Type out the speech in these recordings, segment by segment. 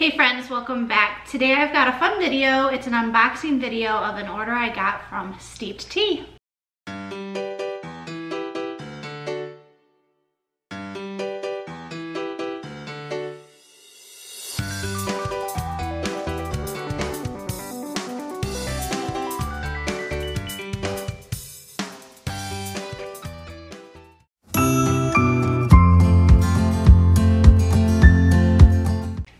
Hey friends, welcome back. Today I've got a fun video. It's an unboxing video of an order I got from Steeped Tea.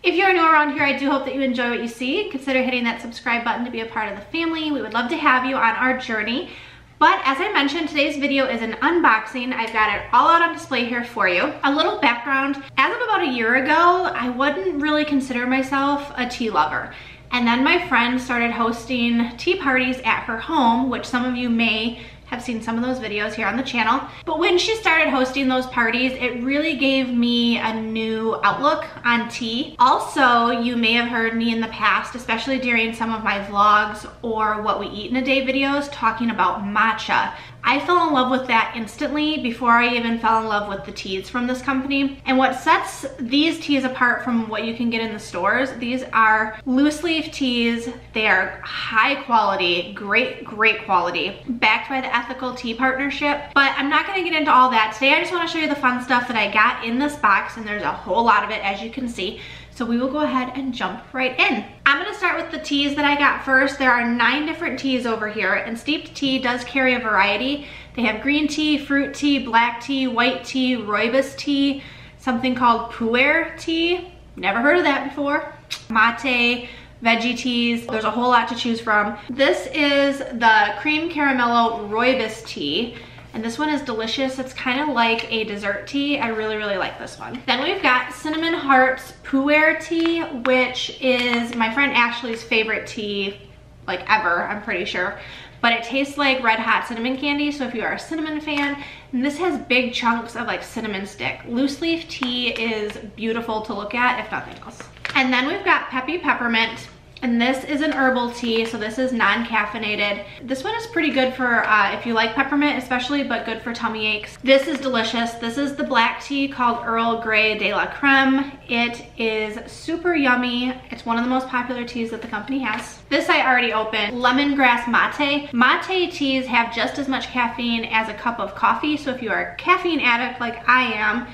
If you're new around here, I do hope that you enjoy what you see. Consider hitting that subscribe button to be a part of the family. We would love to have you on our journey. But as I mentioned, today's video is an unboxing. I've got it all out on display here for you. A little background. As of about a year ago, I wouldn't really consider myself a tea lover. And then my friend started hosting tea parties at her home, which some of you may have seen some of those videos here on the channel. But when she started hosting those parties, it really gave me a new outlook on tea. Also, you may have heard me in the past, especially during some of my vlogs or what we eat in a day videos, talking about matcha. I fell in love with that instantly before I even fell in love with the teas from this company. And what sets these teas apart from what you can get in the stores, these are loose leaf teas. They are high quality, great quality, backed by the Ethical Tea Partnership. But I'm not gonna get into all that today. I just wanna show you the fun stuff that I got in this box, and there's a whole lot of it, as you can see. So we will go ahead and jump right in. I'm gonna start with the teas that I got first. There are 9 different teas over here, and Steeped Tea does carry a variety. They have green tea, fruit tea, black tea, white tea, rooibos tea, something called pu'er tea. Never heard of that before. Mate, veggie teas. There's a whole lot to choose from. This is the cream caramello rooibos tea. And this one is delicious. It's kind of like a dessert tea. I really like this one. Then we've got Cinnamon Hearts Pu'er tea, which is my friend Ashley's favorite tea, like ever, I'm pretty sure. But it tastes like red hot cinnamon candy, so if you are a cinnamon fan, and this has big chunks of like cinnamon stick. Loose leaf tea is beautiful to look at, if nothing else. And then we've got Peppy Peppermint. And this is an herbal tea, so this is non-caffeinated. This one is pretty good for if you like peppermint especially, but good for tummy aches. This is delicious. This is the black tea called Earl Grey de la Creme. It is super yummy. It's one of the most popular teas that the company has. This I already opened, lemongrass mate. Mate teas have just as much caffeine as a cup of coffee, so if you are a caffeine addict like I am,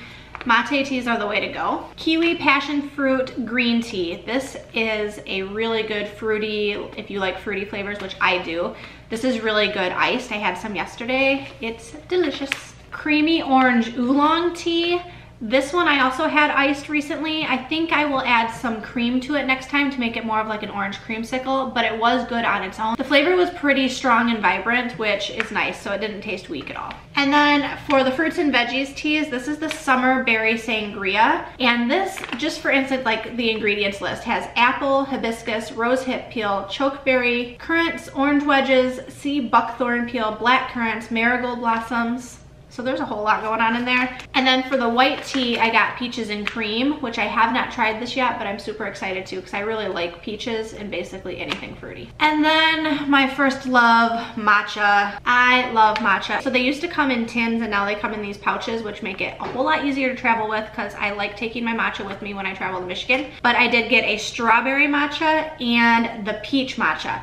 mate teas are the way to go. Kiwi passion fruit green tea. This is a really good fruity, if you like fruity flavors, which I do. This is really good iced. I had some yesterday. It's delicious. Creamy orange oolong tea. This one I also had iced recently. I think I will add some cream to it next time to make it more of like an orange creamsicle, but it was good on its own. The flavor was pretty strong and vibrant, which is nice, so it didn't taste weak at all. And then for the fruits and veggies teas, this is the summer berry sangria. And this, just for instance, like the ingredients list, has apple, hibiscus, rose hip peel, chokeberry, currants, orange wedges, sea buckthorn peel, black currants, marigold blossoms. So there's a whole lot going on in there. And then for the white tea, I got peaches and cream, which I have not tried this yet, but I'm super excited to because I really like peaches and basically anything fruity. And then my first love, matcha. I love matcha. So they used to come in tins and now they come in these pouches, which make it a whole lot easier to travel with because I like taking my matcha with me when I travel to Michigan. But I did get a strawberry matcha and the peach matcha.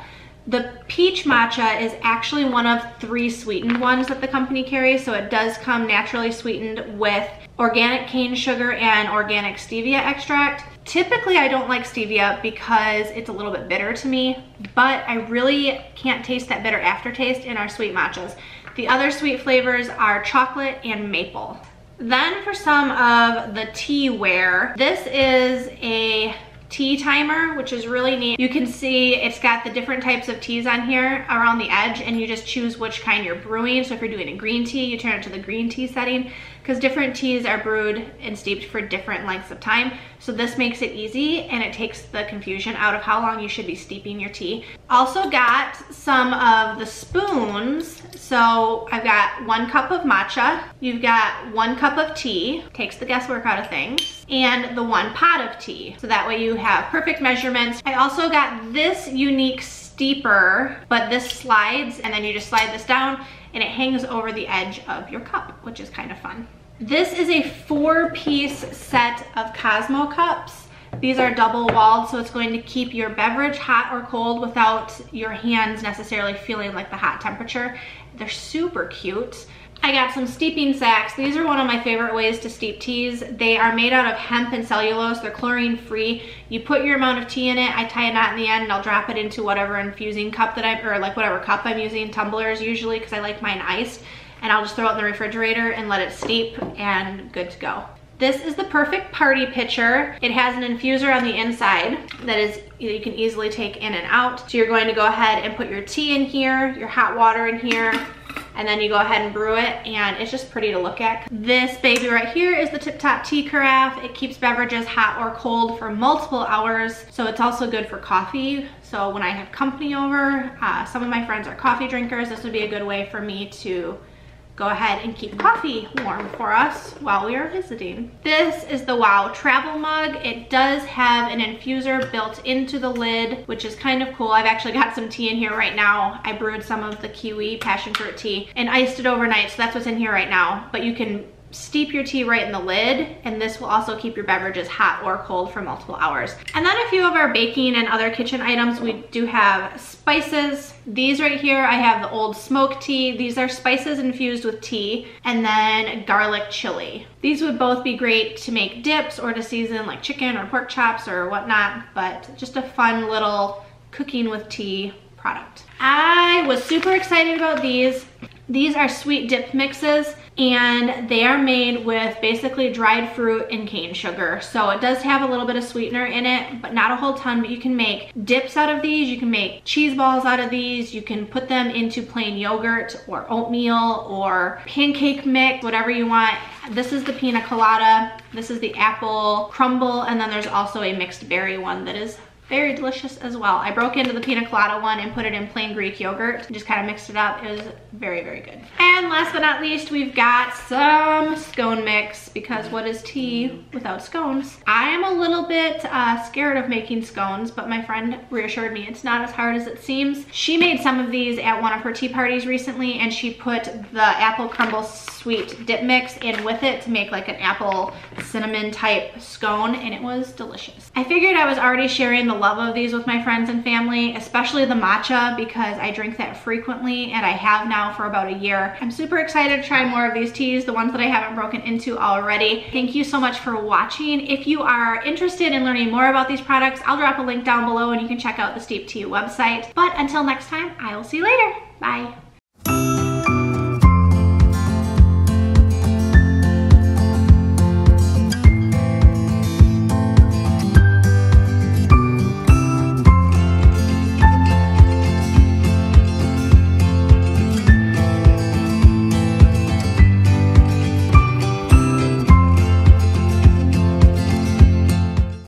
The peach matcha is actually one of 3 sweetened ones that the company carries, so it does come naturally sweetened with organic cane sugar and organic stevia extract. Typically, I don't like stevia because it's a little bit bitter to me, but I really can't taste that bitter aftertaste in our sweet matchas. The other sweet flavors are chocolate and maple. Then for some of the teaware, this is a tea timer, which is really neat. You can see it's got the different types of teas on here around the edge, and you just choose which kind you're brewing. So if you're doing a green tea, you turn it to the green tea setting because different teas are brewed and steeped for different lengths of time. So this makes it easy and it takes the confusion out of how long you should be steeping your tea. Also got some of the spoons. So I've got 1 cup of matcha. You've got 1 cup of tea, takes the guesswork out of things, and the 1 pot of tea. So that way you have perfect measurements. I also got this unique steeper, but this slides and then you just slide this down and it hangs over the edge of your cup, which is kind of fun. This is a 4-piece set of Cosmo cups. These are double walled, so it's going to keep your beverage hot or cold without your hands necessarily feeling like the hot temperature. They're super cute. I got some steeping sacks. These are one of my favorite ways to steep teas. They are made out of hemp and cellulose. They're chlorine free. You put your amount of tea in it. I tie a knot in the end and I'll drop it into whatever infusing cup that or like whatever cup I'm using, tumblers usually, because I like mine iced. And I'll just throw it in the refrigerator and let it steep and good to go. This is the perfect party pitcher. It has an infuser on the inside that is you can easily take in and out. So you're going to go ahead and put your tea in here, your hot water in here, and then you go ahead and brew it, and it's just pretty to look at. This baby right here is the Tip Top tea carafe. It keeps beverages hot or cold for multiple hours, so it's also good for coffee. So when I have company over, some of my friends are coffee drinkers, this would be a good way for me to go ahead and keep coffee warm for us while we are visiting. This is the Wow travel mug. It does have an infuser built into the lid, which is kind of cool. I've actually got some tea in here right now. I brewed some of the kiwi passion fruit tea and iced it overnight, so that's what's in here right now. But you can steep your tea right in the lid, and this will also keep your beverages hot or cold for multiple hours. And then a few of our baking and other kitchen items. We do have spices. These right here, I have the old smoke tea. These are spices infused with tea, and then garlic chili. These would both be great to make dips or to season like chicken or pork chops or whatnot, but just a fun little cooking with tea product. I was super excited about these. These are sweet dip mixes, and they are made with basically dried fruit and cane sugar. So it does have a little bit of sweetener in it, but not a whole ton. But you can make dips out of these, you can make cheese balls out of these, you can put them into plain yogurt or oatmeal or pancake mix, whatever you want. This is the pina colada, this is the apple crumble, and then there's also a mixed berry one that is very delicious as well. I broke into the pina colada one and put it in plain Greek yogurt and just kind of mixed it up. It was very, very good. And last but not least, we've got some scone mix, because what is tea without scones? I am a little bit scared of making scones, but my friend reassured me it's not as hard as it seems. She made some of these at one of her tea parties recently, and she put the apple crumble sweet dip mix in with it to make like an apple cinnamon type scone, and it was delicious. I figured I was already sharing the love of these with my friends and family, especially the matcha, because I drink that frequently and I have now for about a year. I'm super excited to try more of these teas, the ones that I haven't broken into already. Thank you so much for watching. If you are interested in learning more about these products, I'll drop a link down below and you can check out the Steep Tea website. But until next time, I will see you later. Bye.